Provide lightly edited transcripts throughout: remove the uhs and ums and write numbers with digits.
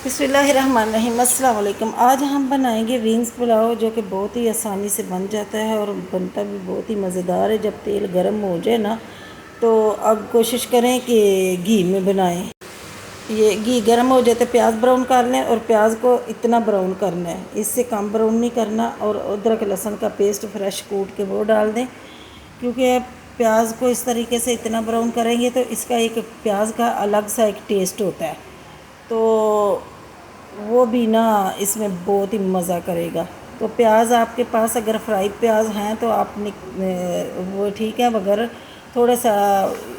बिस्मिल्लाहिर्रहमानिर्रहीम, अस्सलाम वालेकुम। आज हम बनाएंगे विंग्स पुलाव, जो कि बहुत ही आसानी से बन जाता है और बनता भी बहुत ही मज़ेदार है। जब तेल गर्म हो जाए ना, तो अब कोशिश करें कि घी में बनाएं। ये घी गर्म हो जाए तो प्याज ब्राउन कर लें, और प्याज को इतना ब्राउन करना है, इससे कम ब्राउन नहीं करना। और अदरक लहसुन का पेस्ट फ्रेश कूट के वो डाल दें, क्योंकि प्याज को इस तरीके से इतना ब्राउन करेंगे तो इसका एक प्याज का अलग सा एक टेस्ट होता है, तो वो भी ना इसमें बहुत ही मज़ा करेगा। तो प्याज आपके पास अगर फ्राई प्याज हैं तो आप वो ठीक है, मगर थोड़ा सा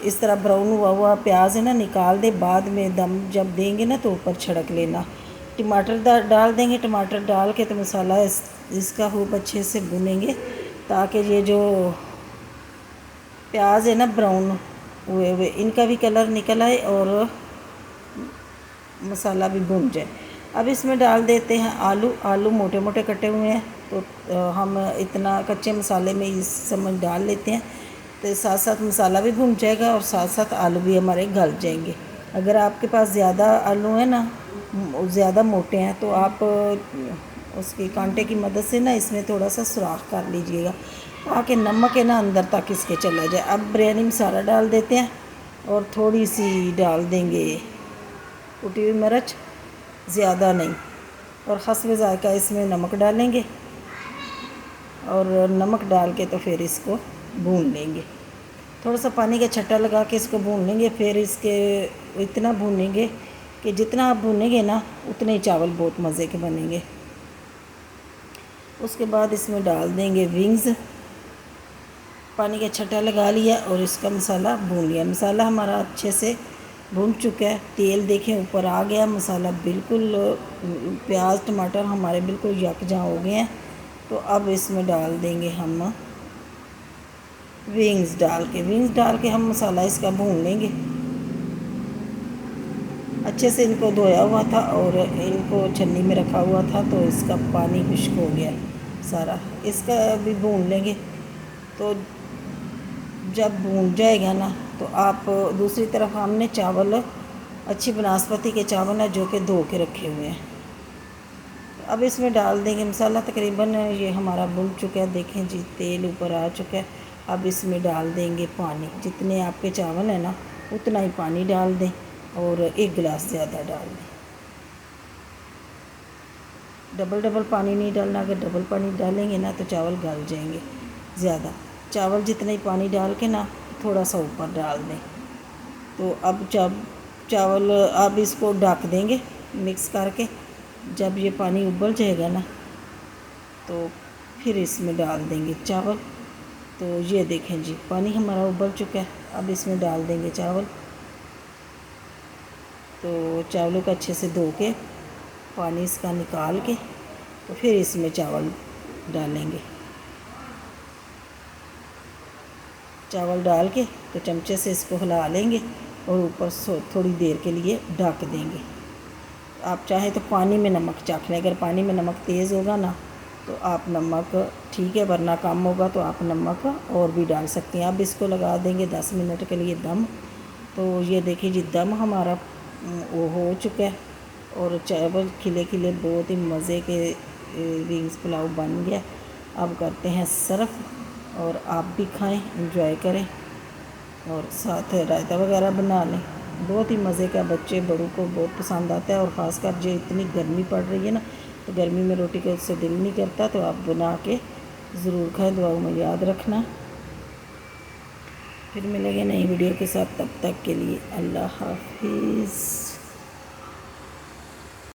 इस तरह ब्राउन हुआ हुआ प्याज है ना, निकाल दे। बाद में दम जब देंगे ना तो ऊपर छिड़क लेना। टमाटर डाल देंगे। टमाटर डाल के तो मसाला इसका खूब अच्छे से भुनेंगे, ताकि ये जो प्याज है ना ब्राउन हुए हुए, इनका भी कलर निकल आए और मसाला भी भुन जाए। अब इसमें डाल देते हैं आलू मोटे मोटे कटे हुए हैं, तो हम इतना कच्चे मसाले में इस समय डाल लेते हैं, तो साथ साथ मसाला भी भुन जाएगा और साथ साथ आलू भी हमारे गल जाएंगे। अगर आपके पास ज़्यादा आलू है ना, ज़्यादा मोटे हैं, तो आप उसके कांटे की मदद से ना इसमें थोड़ा सा सुराख कर लीजिएगा, ताकि नमक है ना अंदर तक इसके चला जाए। अब बिरयानी मसाला डाल देते हैं, और थोड़ी सी डाल देंगे कुटी हुई मिर्च, ज़्यादा नहीं, और हस्ब ज़ायक़ा इसमें नमक डालेंगे। और नमक डाल के तो फिर इसको भून लेंगे। थोड़ा सा पानी का छट्टा लगा के इसको भून लेंगे। फिर इसके इतना भूनेंगे कि जितना आप भूनेंगे ना, उतने ही चावल बहुत मज़े के बनेंगे। उसके बाद इसमें डाल देंगे विंग्स। पानी का छट्टा लगा लिया और इसका मसाला भून लिया। मसाला हमारा अच्छे से भून चुका है, तेल देखें ऊपर आ गया, मसाला बिल्कुल, प्याज टमाटर हमारे बिल्कुल यकजा हो गए हैं। तो अब इसमें डाल देंगे हम विंग्स डाल के हम मसाला इसका भून लेंगे। अच्छे से इनको धोया हुआ था और इनको छन्नी में रखा हुआ था, तो इसका पानी खुश्क हो गया सारा, इसका भी भून लेंगे। तो जब भून जाएगा ना, तो आप दूसरी तरफ हमने चावल, अच्छी बनास्पति के चावल है जो कि धो के रखे हुए हैं, अब इसमें डाल देंगे मसाला। तकरीबन ये हमारा भुन चुका है, देखें जी तेल ऊपर आ चुका है। अब इसमें डाल देंगे पानी, जितने आपके चावल है ना उतना ही पानी डाल दें, और एक गिलास ज़्यादा डाल दें। डबल पानी नहीं डालना, अगर डबल पानी डालेंगे ना तो चावल गल जाएंगे ज़्यादा। चावल जितना ही पानी डाल के ना थोड़ा सा ऊपर डाल दें। तो अब चावल अब इसको ढक देंगे मिक्स करके। जब ये पानी उबल जाएगा ना, तो फिर इसमें डाल देंगे चावल। तो ये देखें जी पानी हमारा उबल चुका है, अब इसमें डाल देंगे चावल। तो चावलों को अच्छे से धो के पानी इसका निकाल के, तो फिर इसमें चावल डालेंगे। चावल डाल के तो चमचे से इसको हिला लेंगे और ऊपर से थोड़ी देर के लिए ढक देंगे। आप चाहे तो पानी में नमक चाख लें, अगर पानी में नमक तेज़ होगा ना तो आप नमक ठीक है, वरना कम होगा तो आप नमक और भी डाल सकते हैं। अब इसको लगा देंगे 10 मिनट के लिए दम। तो ये देखिए जी दम हमारा वो हो चुका है, और चावल खिले खिले बहुत ही मज़े के विंग्स पुलाव बन गया। अब करते हैं सर्व, और आप भी खाएं, एंजॉय करें, और साथ रायता वगैरह बना लें। बहुत ही मज़े का, बच्चे बड़ों को बहुत पसंद आता है। और ख़ासकर जो इतनी गर्मी पड़ रही है ना, तो गर्मी में रोटी का उससे दिल नहीं करता, तो आप बना के ज़रूर खाएं। दुआओं में याद रखना। फिर मिलेंगे नई वीडियो के साथ, तब तक के लिए अल्लाह हाफिज़।